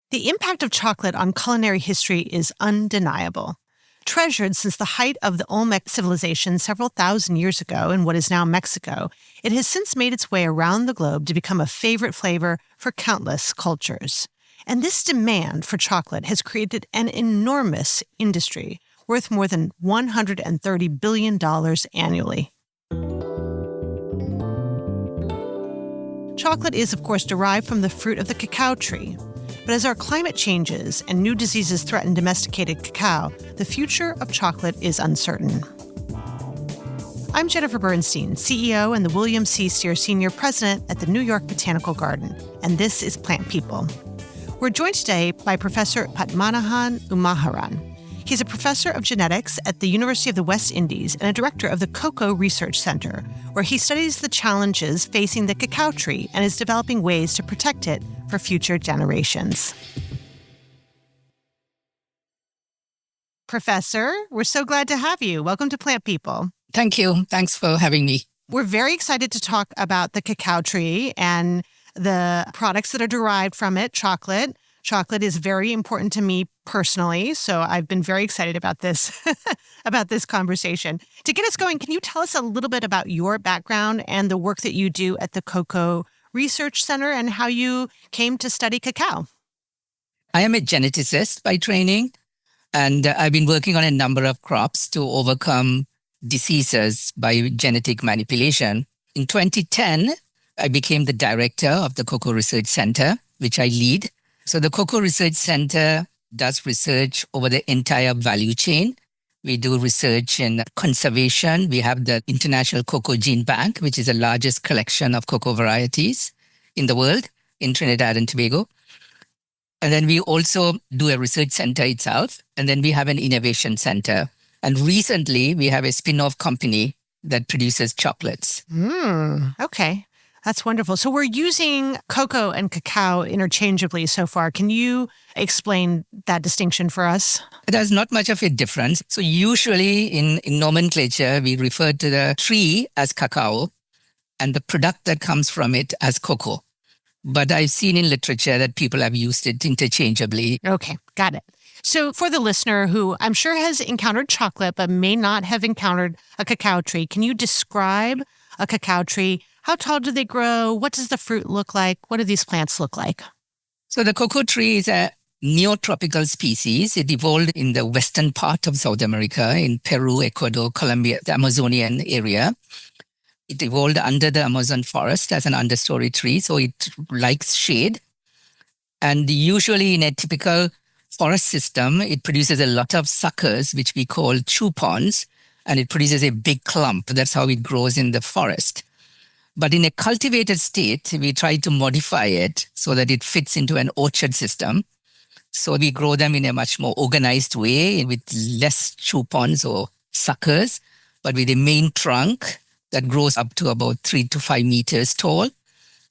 The impact of chocolate on culinary history is undeniable. Treasured since the height of the Olmec civilization several thousand years ago in what is now Mexico, it has since made its way around the globe to become a favorite flavor for countless cultures. And this demand for chocolate has created an enormous industry worth more than $130 billion annually. Chocolate is, of course, derived from the fruit of the cacao tree. But as our climate changes and new diseases threaten domesticated cacao, the future of chocolate is uncertain. I'm Jennifer Bernstein, CEO and the William C. Steere Sr. President at the New York Botanical Garden, and this is Plant People. We're joined today by Professor Pathmanathan Umaharan. He's a professor of genetics at the University of the West Indies and a director of the Cacao Research Center, where he studies the challenges facing the cacao tree and is developing ways to protect it for future generations. Professor, we're so glad to have you. Welcome to Plant People. Thank you. Thanks for having me. We're very excited to talk about the cacao tree and the products that are derived from it, chocolate. Chocolate is very important to me personally, so I've been very excited about this about this conversation. To get us going, can you tell us a little bit about your background and the work that you do at the Cacao Research Center and how you came to study cacao? I am a geneticist by training, and I've been working on a number of crops to overcome diseases by genetic manipulation. In 2010, I became the director of the Cacao Research Center, which I lead. So the Cacao Research Center does research over the entire value chain. We do research in conservation. We have the International Cocoa Gene Bank, which is the largest collection of cocoa varieties in the world, in Trinidad and Tobago. And then we also do a research center itself. And then we have an innovation center. And recently, we have a spin-off company that produces chocolates. Okay. That's wonderful. So we're using cocoa and cacao interchangeably so far. Can you explain that distinction for us? There's not much of a difference. So usually in nomenclature, we refer to the tree as cacao and the product that comes from it as cocoa. But I've seen in literature that people have used it interchangeably. Okay, got it. So for the listener who I'm sure has encountered chocolate but may not have encountered a cacao tree, can you describe a cacao tree? How tall do they grow? What does the fruit look like? What do these plants look like? So the cocoa tree is a neotropical species. It evolved in the western part of South America, in Peru, Ecuador, Colombia, the Amazonian area. It evolved under the Amazon forest as an understory tree, so it likes shade. And usually in a typical forest system, it produces a lot of suckers, which we call chupons, and it produces a big clump. That's how it grows in the forest. But in a cultivated state, we try to modify it so that it fits into an orchard system. So we grow them in a much more organized way with less chupons or suckers, but with a main trunk that grows up to about 3 to 5 meters tall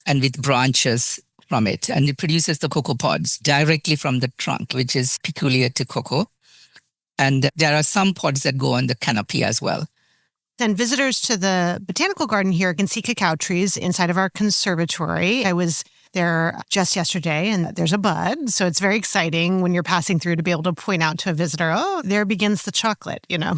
and with branches from it. And it produces the cocoa pods directly from the trunk, which is peculiar to cocoa. And there are some pods that go on the canopy as well. And visitors to the botanical garden here can see cacao trees inside of our conservatory. I was there just yesterday and there's a bud. So it's very exciting when you're passing through to be able to point out to a visitor, oh, there begins the chocolate, you know.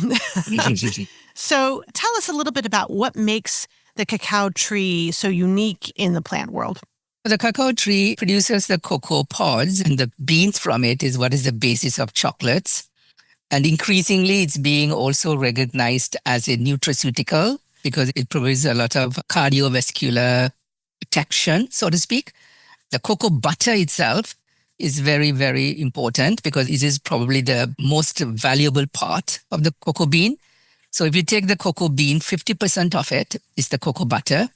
So tell us a little bit about what makes the cacao tree so unique in the plant world. The cacao tree produces the cocoa pods, and the beans from it is what is the basis of chocolates. And increasingly, it's being also recognized as a nutraceutical because it provides a lot of cardiovascular protection, so to speak. The cocoa butter itself is very, very important because it is probably the most valuable part of the cocoa bean. So if you take the cocoa bean, 50% of it is the cocoa butter,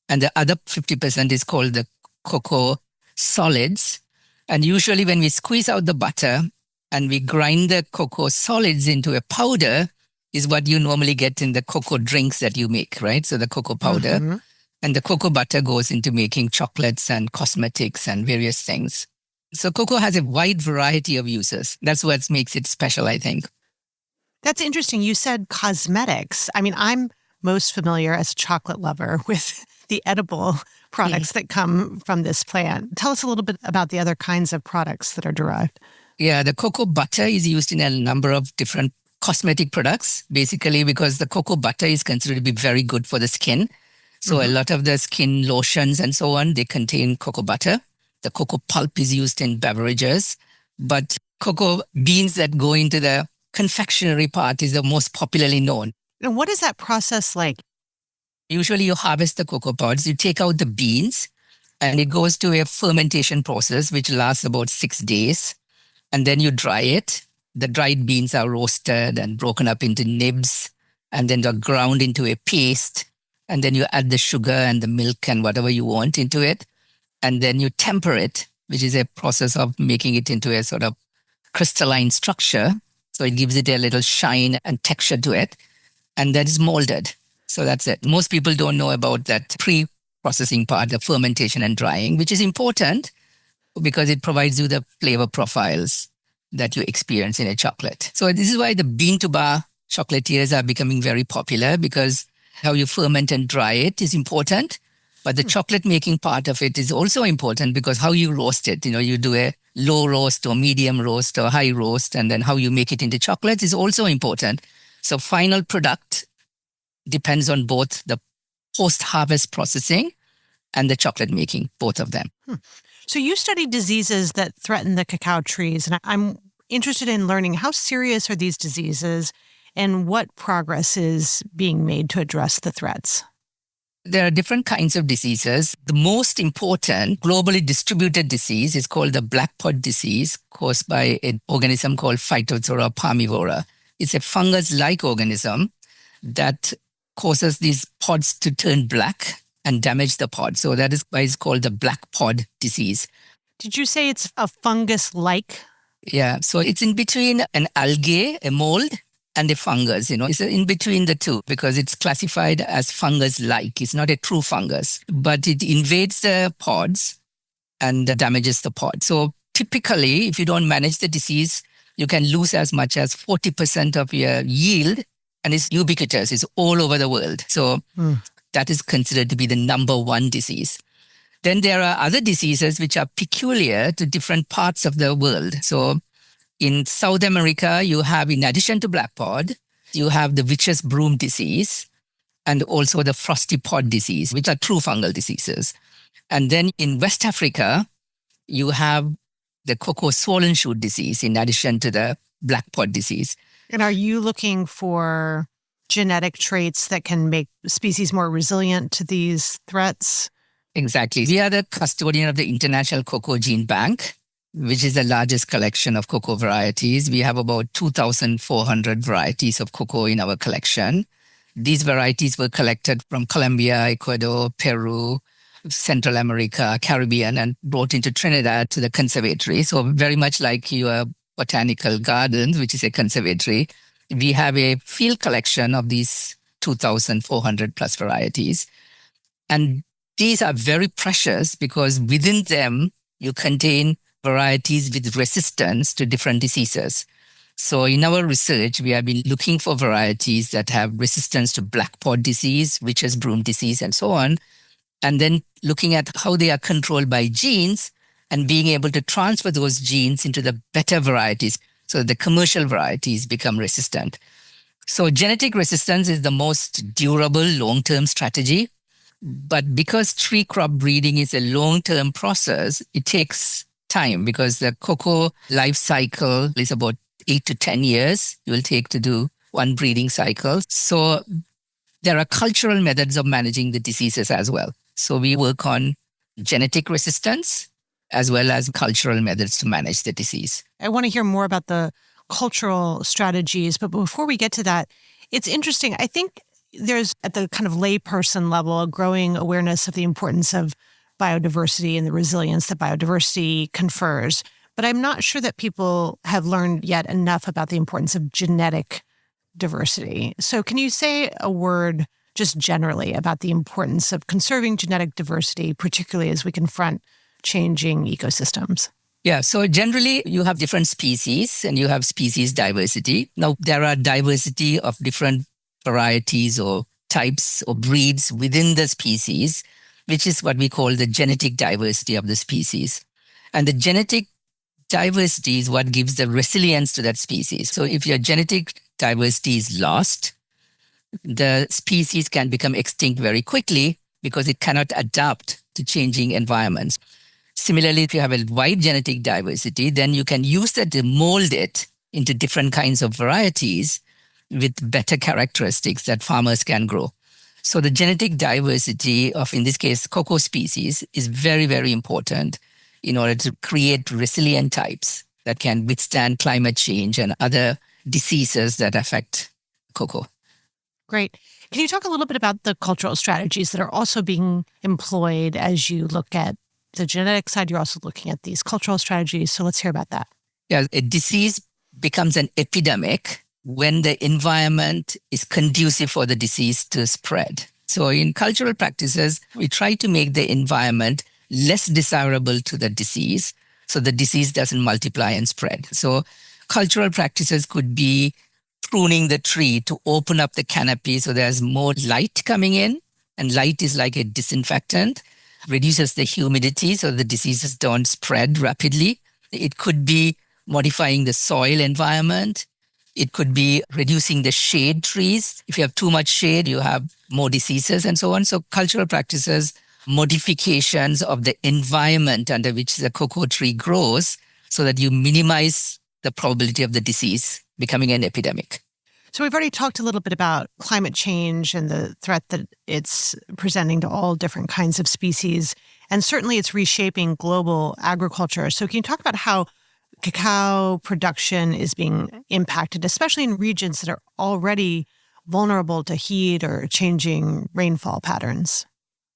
and the other 50% is called the cocoa solids. And usually when we squeeze out the butter, and we grind the cocoa solids into a powder is what you normally get in the cocoa drinks that you make, right? So the cocoa powder. Mm-hmm. And the cocoa butter goes into making chocolates and cosmetics and various things. So cocoa has a wide variety of uses. That's what makes it special, I think. That's interesting. You said cosmetics. I mean, I'm most familiar as a chocolate lover with the edible products that come from this plant. Tell us a little bit about the other kinds of products that are derived. Yeah, the cocoa butter is used in a number of different cosmetic products, basically because the cocoa butter is considered to be very good for the skin. So a lot of the skin lotions and so on, they contain cocoa butter. The cocoa pulp is used in beverages, but cocoa beans that go into the confectionery part is the most popularly known. And what is that process like? Usually you harvest the cocoa pods, you take out the beans, and it goes to a fermentation process which lasts about 6 days. And then you dry it. The dried beans are roasted and broken up into nibs, and then they're ground into a paste. And then you add the sugar and the milk and whatever you want into it. And then you temper it, which is a process of making it into a sort of crystalline structure. So it gives it a little shine and texture to it. And that is molded. So that's it. Most people don't know about that pre-processing part, the fermentation and drying, which is important because it provides you the flavor profiles that you experience in a chocolate. So this is why the bean-to-bar chocolatiers are becoming very popular, because how you ferment and dry it is important. But the chocolate making part of it is also important because how you roast it, you do a low roast or medium roast or high roast, and then how you make it into chocolate is also important. So final product depends on both the post-harvest processing and the chocolate making, both of them. So you study diseases that threaten the cacao trees, and I'm interested in learning how serious are these diseases and what progress is being made to address the threats. There are different kinds of diseases. The most important globally distributed disease is called the black pod disease, caused by an organism called Phytophthora parmivora. It's a fungus-like organism that causes these pods to turn black and damage the pod. So that is why it's called the black pod disease. Did you say it's a fungus-like? Yeah, so it's in between an algae, a mold, and a fungus. It's in between the two because it's classified as fungus-like. It's not a true fungus, but it invades the pods and damages the pod. So typically, if you don't manage the disease, you can lose as much as 40% of your yield, and it's ubiquitous. It's all over the world. So that is considered to be the number one disease. Then there are other diseases which are peculiar to different parts of the world. So in South America, you have, in addition to black pod, you have the witch's broom disease and also the frosty pod disease, which are true fungal diseases. And then in West Africa, you have the cocoa swollen shoot disease in addition to the black pod disease. And are you looking for genetic traits that can make species more resilient to these threats? Exactly. We are the custodian of the International Cocoa Gene Bank, which is the largest collection of cocoa varieties. We have about 2,400 varieties of cocoa in our collection. These varieties were collected from Colombia, Ecuador, Peru, Central America, Caribbean, and brought into Trinidad to the conservatory. So very much like your botanical gardens, which is a conservatory, we have a field collection of these 2,400 plus varieties. And these are very precious because within them, you contain varieties with resistance to different diseases. So in our research, we have been looking for varieties that have resistance to black pod disease, witch's broom disease, and so on, and then looking at how they are controlled by genes and being able to transfer those genes into the better varieties so the commercial varieties become resistant. So genetic resistance is the most durable long-term strategy. But because tree crop breeding is a long-term process, it takes time because the cocoa life cycle is about 8 to 10 years it will take to do one breeding cycle. So there are cultural methods of managing the diseases as well. So we work on genetic resistance as well as cultural methods to manage the disease. I want to hear more about the cultural strategies, but before we get to that, it's interesting. I think there's, at the kind of layperson level, a growing awareness of the importance of biodiversity and the resilience that biodiversity confers. But I'm not sure that people have learned yet enough about the importance of genetic diversity. So can you say a word just generally about the importance of conserving genetic diversity, particularly as we confront changing ecosystems? Yeah, so generally you have different species and you have species diversity. Now there are diversity of different varieties or types or breeds within the species, which is what we call the genetic diversity of the species. And the genetic diversity is what gives the resilience to that species. So if your genetic diversity is lost, the species can become extinct very quickly because it cannot adapt to changing environments. Similarly, if you have a wide genetic diversity, then you can use that to mold it into different kinds of varieties with better characteristics that farmers can grow. So the genetic diversity of, in this case, cocoa species is very, very important in order to create resilient types that can withstand climate change and other diseases that affect cocoa. Great. Can you talk a little bit about the cultural strategies that are also being employed as you look at the genetic side? You're also looking at these cultural strategies. So let's hear about that. Yeah, a disease becomes an epidemic when the environment is conducive for the disease to spread. So in cultural practices, we try to make the environment less desirable to the disease so the disease doesn't multiply and spread. So cultural practices could be pruning the tree to open up the canopy so there's more light coming in, and light is like a disinfectant, reduces the humidity so the diseases don't spread rapidly. It could be modifying the soil environment. It could be reducing the shade trees. If you have too much shade, you have more diseases and so on. So cultural practices, modifications of the environment under which the cocoa tree grows so that you minimize the probability of the disease becoming an epidemic. So we've already talked a little bit about climate change and the threat that it's presenting to all different kinds of species. And certainly it's reshaping global agriculture. So can you talk about how cacao production is being impacted, especially in regions that are already vulnerable to heat or changing rainfall patterns?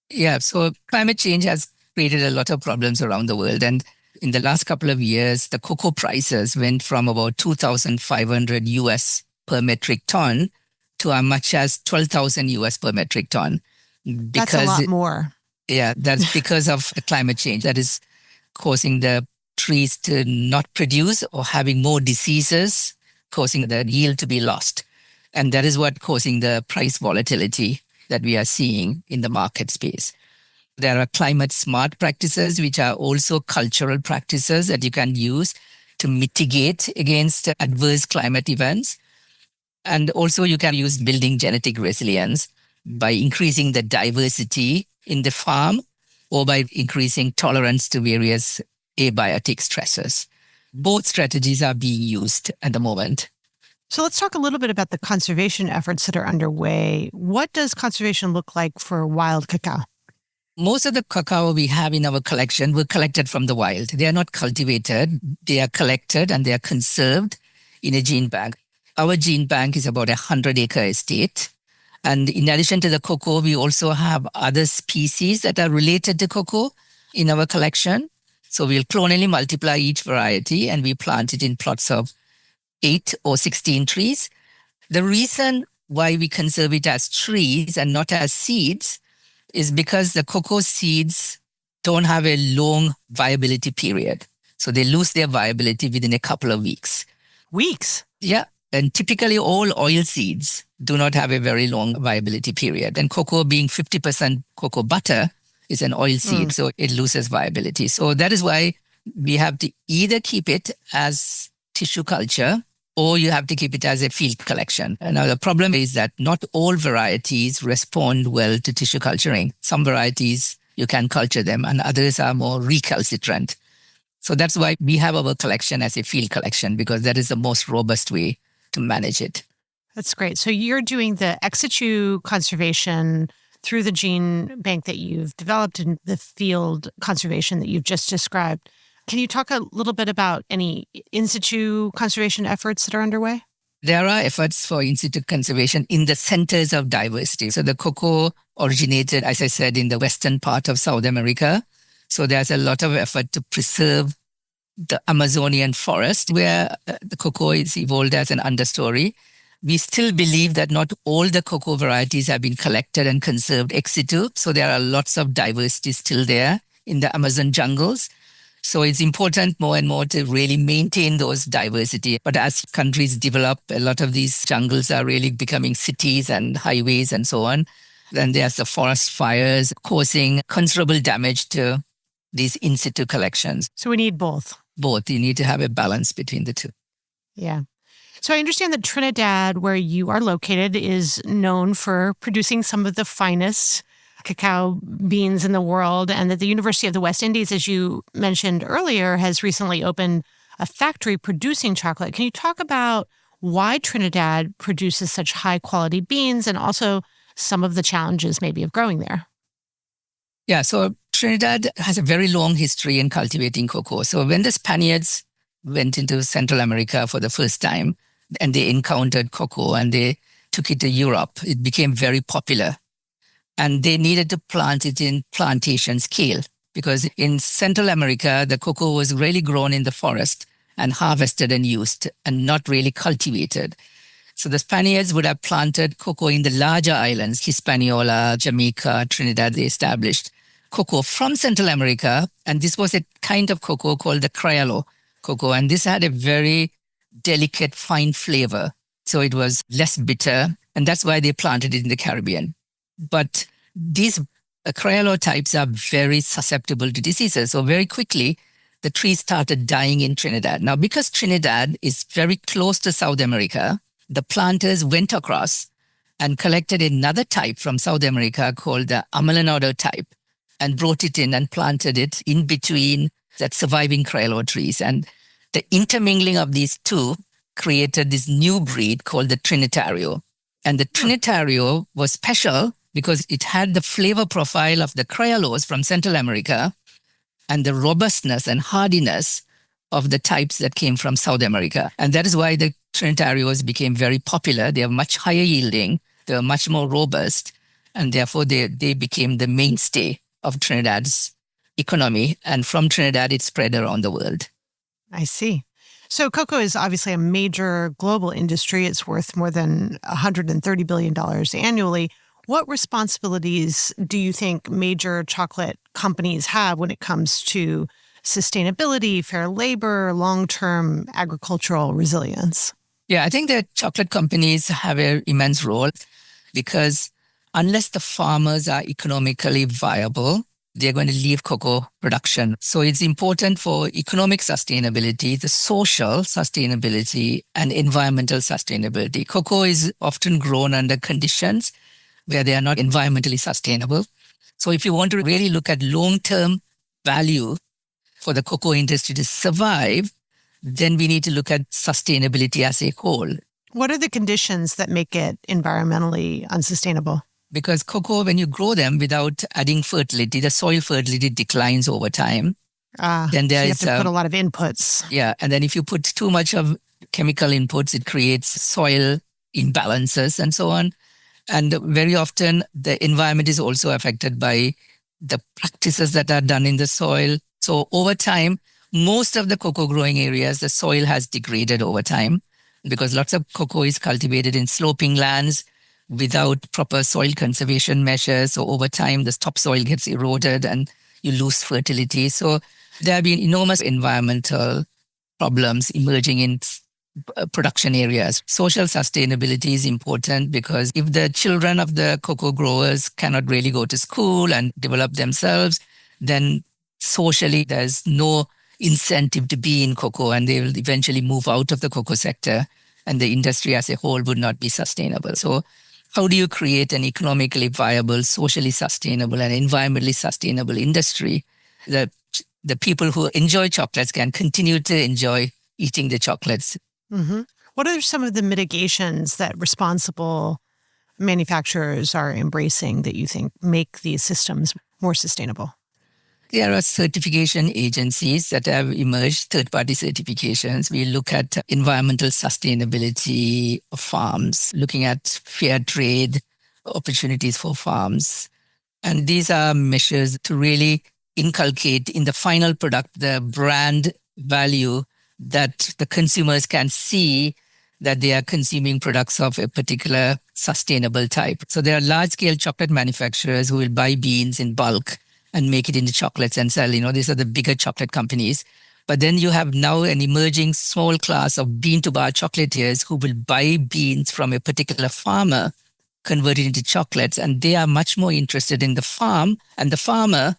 Yeah, so climate change has created a lot of problems around the world. And in the last couple of years, the cocoa prices went from about 2,500 US per metric ton to as much as 12,000 US per metric ton. That's a lot more. Yeah, that's because of the climate change that is causing the trees to not produce or having more diseases, causing the yield to be lost. And that is what causing the price volatility that we are seeing in the market space. There are climate smart practices, which are also cultural practices that you can use to mitigate against adverse climate events. And also you can use building genetic resilience by increasing the diversity in the farm or by increasing tolerance to various abiotic stresses. Both strategies are being used at the moment. So let's talk a little bit about the conservation efforts that are underway. What does conservation look like for wild cacao? Most of the cacao we have in our collection were collected from the wild. They are not cultivated. They are collected and they are conserved in a gene bank. Our gene bank is about 100-acre estate. And in addition to the cocoa, we also have other species that are related to cocoa in our collection. So we'll clonally multiply each variety and we plant it in plots of 8 or 16 trees. The reason why we conserve it as trees and not as seeds is because the cocoa seeds don't have a long viability period. So they lose their viability within a couple of weeks. Weeks? Yeah. And typically all oil seeds do not have a very long viability period. And cocoa being 50% cocoa butter is an oil seed, so it loses viability. So that is why we have to either keep it as tissue culture or you have to keep it as a field collection. And now the problem is that not all varieties respond well to tissue culturing. Some varieties, you can culture them and others are more recalcitrant. So that's why we have our collection as a field collection, because that is the most robust way to manage it. That's great. So you're doing the ex situ conservation through the gene bank that you've developed and the field conservation that you've just described. Can you talk a little bit about any in situ conservation efforts that are underway? There are efforts for in situ conservation in the centers of diversity. So the cocoa originated, as I said, in the western part of South America. So there's a lot of effort to preserve the Amazonian forest where the cocoa is evolved as an understory. We still believe that not all the cocoa varieties have been collected and conserved ex situ. So there are lots of diversity still there in the Amazon jungles. So it's important more and more to really maintain those diversity. But as countries develop, a lot of these jungles are really becoming cities and highways and so on. Then there's the forest fires causing considerable damage to these in situ collections. So we need both. Both. You need to have a balance between the two. Yeah. So I understand that Trinidad, where you are located, is known for producing some of the finest cacao beans in the world, and that the University of the West Indies, as you mentioned earlier, has recently opened a factory producing chocolate. Can you talk about why Trinidad produces such high quality beans and also some of the challenges maybe of growing there? Yeah, so Trinidad has a very long history in cultivating cocoa. So when the Spaniards went into Central America for the first time and they encountered cocoa and they took it to Europe, it became very popular. And they needed to plant it in plantation scale because in Central America, the cocoa was really grown in the forest and harvested and used and not really cultivated. So the Spaniards would have planted cocoa in the larger islands, Hispaniola, Jamaica, Trinidad. They established cocoa from Central America. And this was a kind of cocoa called the Criollo cocoa. And this had a very delicate, fine flavor. So it was less bitter. And that's why they planted it in the Caribbean. But these Criollo types are very susceptible to diseases. So very quickly, the trees started dying in Trinidad. Now, because Trinidad is very close to South America, the planters went across and collected another type from South America called the Amelinado type and brought it in and planted it in between that surviving Criollo trees. And the intermingling of these two created this new breed called the Trinitario. And the Trinitario was special because it had the flavor profile of the Criollos from Central America and the robustness and hardiness of the types that came from South America. And that is why the Trinitarios became very popular. They are much higher yielding, they are much more robust, and therefore they became the mainstay of Trinidad's economy. And from Trinidad, it spread around the world. I see. So cocoa is obviously a major global industry. It's worth more than $130 billion annually. What responsibilities do you think major chocolate companies have when it comes to sustainability, fair labor, long-term agricultural resilience? Yeah, I think that chocolate companies have an immense role because unless the farmers are economically viable, they're going to leave cocoa production. So it's important for economic sustainability, the social sustainability, and environmental sustainability. Cocoa is often grown under conditions where they are not environmentally sustainable. So if you want to really look at long-term value for the cocoa industry to survive, then we need to look at sustainability as a whole. What are the conditions that make it environmentally unsustainable? Because cocoa, when you grow them without adding fertility, the soil fertility declines over time. Then you have to put a lot of inputs. Yeah, and then if you put too much of chemical inputs, it creates soil imbalances and so on. And very often, the environment is also affected by the practices that are done in the soil. So over time, most of the cocoa growing areas, the soil has degraded over time because lots of cocoa is cultivated in sloping lands without proper soil conservation measures. So over time, the topsoil gets eroded and you lose fertility. So there have been enormous environmental problems emerging in production areas. Social sustainability is important because if the children of the cocoa growers cannot really go to school and develop themselves, then socially there's no incentive to be in cocoa and they will eventually move out of the cocoa sector and the industry as a whole would not be sustainable. So how do you create an economically viable, socially sustainable and environmentally sustainable industry that the people who enjoy chocolates can continue to enjoy eating the chocolates? Mm-hmm. What are some of the mitigations that responsible manufacturers are embracing that you think make these systems more sustainable? There are certification agencies that have emerged, third-party certifications. We look at environmental sustainability of farms, looking at fair trade opportunities for farms. And these are measures to really inculcate in the final product the brand value that the consumers can see that they are consuming products of a particular sustainable type. So there are large-scale chocolate manufacturers who will buy beans in bulk and make it into chocolates and sell. These are the bigger chocolate companies. But then you have now an emerging small class of bean-to-bar chocolatiers who will buy beans from a particular farmer, convert it into chocolates, and they are much more interested in the farm and the farmer,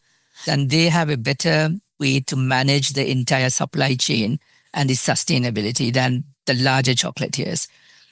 and they have a better way to manage the entire supply chain and its sustainability than the larger chocolatiers.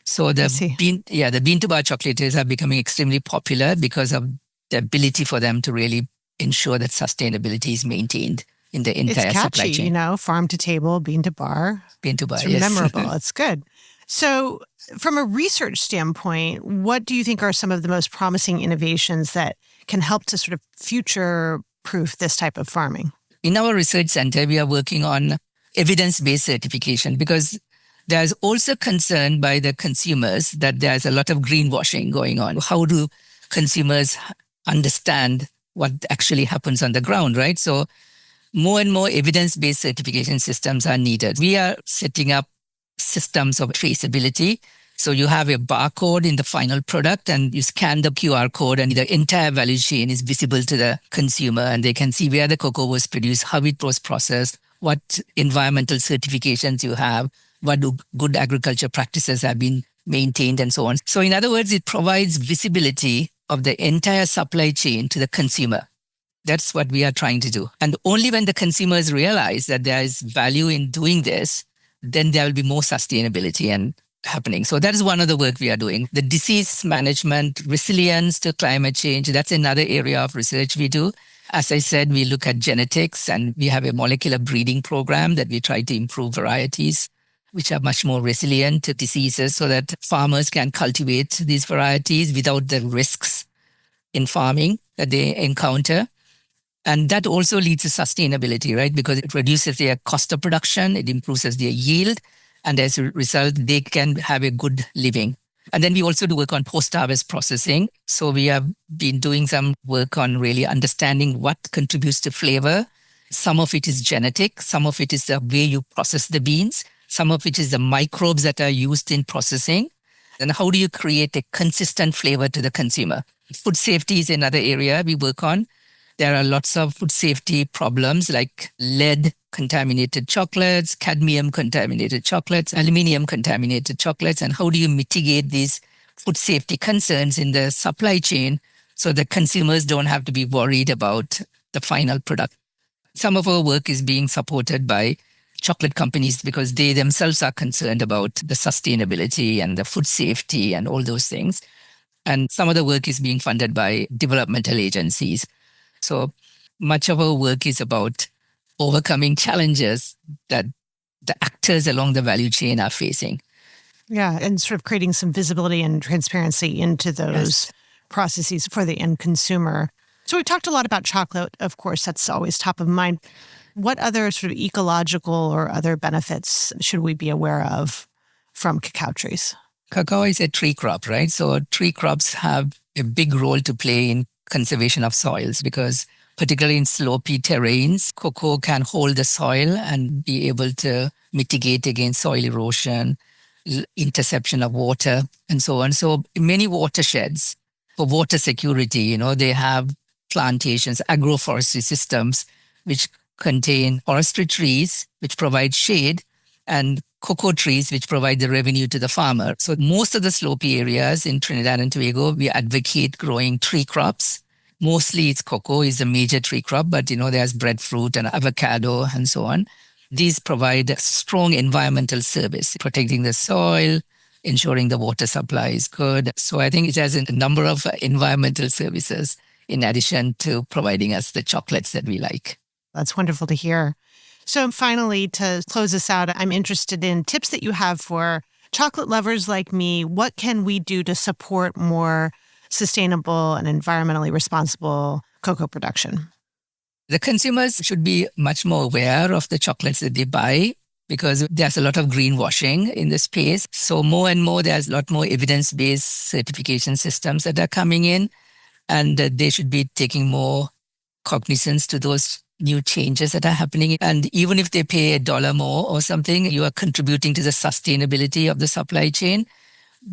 So the bean-to-bar chocolatiers are becoming extremely popular because of the ability for them to really ensure that sustainability is maintained in the entire supply chain. It's catchy, farm to table, bean to bar. Bean to bar, it's yes. memorable. It's good. So from a research standpoint, what do you think are some of the most promising innovations that can help to sort of future-proof this type of farming? In our research center, we are working on evidence-based certification because there's also concern by the consumers that there's a lot of greenwashing going on. How do consumers understand what actually happens on the ground, right? So more and more evidence-based certification systems are needed. We are setting up systems of traceability. So you have a barcode in the final product and you scan the QR code and the entire value chain is visible to the consumer and they can see where the cocoa was produced, how it was processed, what environmental certifications you have, what good agriculture practices have been maintained and so on. So in other words, it provides visibility of the entire supply chain to the consumer. That's what we are trying to do. And only when the consumers realize that there is value in doing this, then there will be more sustainability and happening. So that is one of the work we are doing. The disease management, resilience to climate change, that's another area of research we do. As I said, we look at genetics and we have a molecular breeding program that we try to improve varieties which are much more resilient to diseases so that farmers can cultivate these varieties without the risks in farming that they encounter. And that also leads to sustainability, right? Because it reduces their cost of production, it improves their yield, and as a result, they can have a good living. And then we also do work on post-harvest processing. So we have been doing some work on really understanding what contributes to flavor. Some of it is genetic, some of it is the way you process the beans, some of it is the microbes that are used in processing. And how do you create a consistent flavor to the consumer? Food safety is another area we work on. There are lots of food safety problems like lead-contaminated chocolates, cadmium-contaminated chocolates, aluminium-contaminated chocolates, and how do you mitigate these food safety concerns in the supply chain so that consumers don't have to be worried about the final product. Some of our work is being supported by chocolate companies because they themselves are concerned about the sustainability and the food safety and all those things. And some of the work is being funded by developmental agencies. So much of our work is about overcoming challenges that the actors along the value chain are facing. Yeah, and sort of creating some visibility and transparency into those processes for the end consumer. So we talked a lot about chocolate. Of course, that's always top of mind. What other sort of ecological or other benefits should we be aware of from cacao trees? Cacao is a tree crop, right? So tree crops have a big role to play in conservation of soils because particularly in slopey terrains, cocoa can hold the soil and be able to mitigate against soil erosion, interception of water, and so on. So many watersheds for water security, they have plantations, agroforestry systems, which contain forestry trees, which provide shade, and cocoa trees, which provide the revenue to the farmer. So most of the slopey areas in Trinidad and Tobago, we advocate growing tree crops. Mostly it's cocoa is a major tree crop, but there's breadfruit and avocado and so on. These provide a strong environmental service, protecting the soil, ensuring the water supply is good. So I think it has a number of environmental services in addition to providing us the chocolates that we like. That's wonderful to hear. So finally, to close us out, I'm interested in tips that you have for chocolate lovers like me. What can we do to support more sustainable and environmentally responsible cocoa production? The consumers should be much more aware of the chocolates that they buy because there's a lot of greenwashing in the space. So more and more, there's a lot more evidence-based certification systems that are coming in, and they should be taking more cognizance to those new changes that are happening. And even if they pay $1 more or something, you are contributing to the sustainability of the supply chain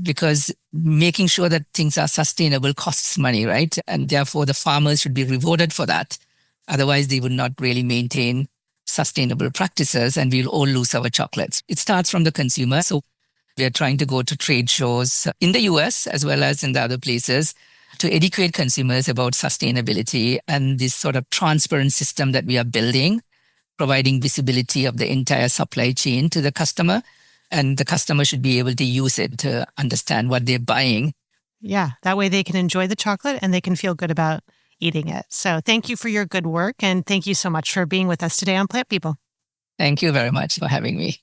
because making sure that things are sustainable costs money, right? And therefore, the farmers should be rewarded for that. Otherwise, they would not really maintain sustainable practices and we'll all lose our chocolates. It starts from the consumer. So we are trying to go to trade shows in the US as well as in the other places to educate consumers about sustainability and this sort of transparent system that we are building, providing visibility of the entire supply chain to the customer. And the customer should be able to use it to understand what they're buying. Yeah, that way they can enjoy the chocolate and they can feel good about eating it. So thank you for your good work. And thank you so much for being with us today on Plant People. Thank you very much for having me.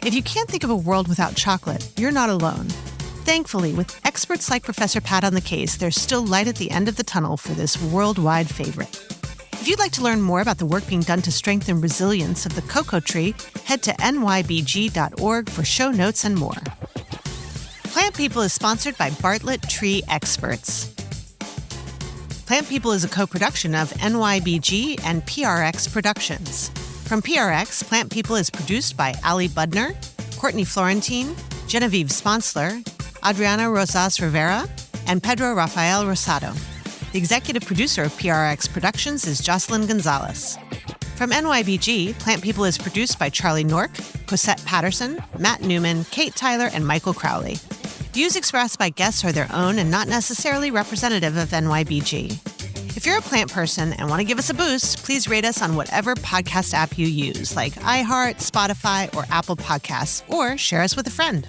If you can't think of a world without chocolate, you're not alone. Thankfully, with experts like Professor Pat on the case, there's still light at the end of the tunnel for this worldwide favorite. If you'd like to learn more about the work being done to strengthen resilience of the cocoa tree, head to nybg.org for show notes and more. Plant People is sponsored by Bartlett Tree Experts. Plant People is a co-production of NYBG and PRX Productions. From PRX, Plant People is produced by Ali Budner, Courtney Florentine, Genevieve Sponsler, Adriana Rosas Rivera, and Pedro Rafael Rosado. The executive producer of PRX Productions is Jocelyn Gonzalez. From NYBG, Plant People is produced by Charlie Nork, Cosette Patterson, Matt Newman, Kate Tyler, and Michael Crowley. Views expressed by guests are their own and not necessarily representative of NYBG. If you're a plant person and want to give us a boost, please rate us on whatever podcast app you use, like iHeart, Spotify, or Apple Podcasts, or share us with a friend.